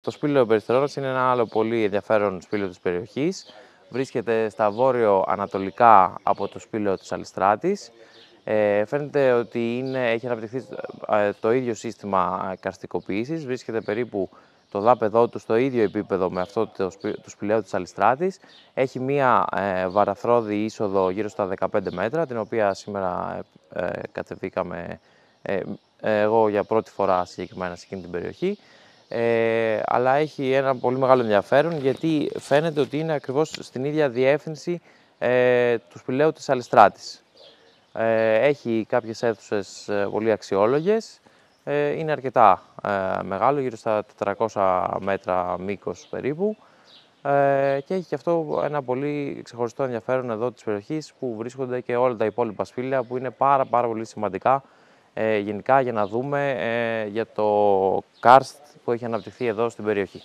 Το σπήλαιο Περιστερώνας είναι ένα άλλο πολύ ενδιαφέρον σπήλαιο της περιοχής. Βρίσκεται στα βόρειο-ανατολικά από το σπήλαιο της Αλιστράτης. Φαίνεται ότι έχει αναπτυχθεί το ίδιο σύστημα καρστικοποίησης. Βρίσκεται περίπου το δάπεδό του στο ίδιο επίπεδο με αυτό του σπηλαίου της Αλιστράτης. Έχει μία βαραθρώδη είσοδο γύρω στα 15 μέτρα, την οποία σήμερα κατεβήκαμε εγώ για πρώτη φορά συγκεκριμένα σε εκείνη την περιοχή. Αλλά έχει ένα πολύ μεγάλο ενδιαφέρον, γιατί φαίνεται ότι είναι ακριβώς στην ίδια διεύθυνση του σπηλαίου της Αλιστράτης. Έχει κάποιες αίθουσες πολύ αξιόλογες, είναι αρκετά μεγάλο, γύρω στα 400 μέτρα μήκος περίπου, και έχει και αυτό ένα πολύ ξεχωριστό ενδιαφέρον εδώ της περιοχής, που βρίσκονται και όλα τα υπόλοιπα σπήλαια που είναι πάρα πολύ σημαντικά γενικά για να δούμε για το καρστ που έχει αναπτυχθεί εδώ στην περιοχή.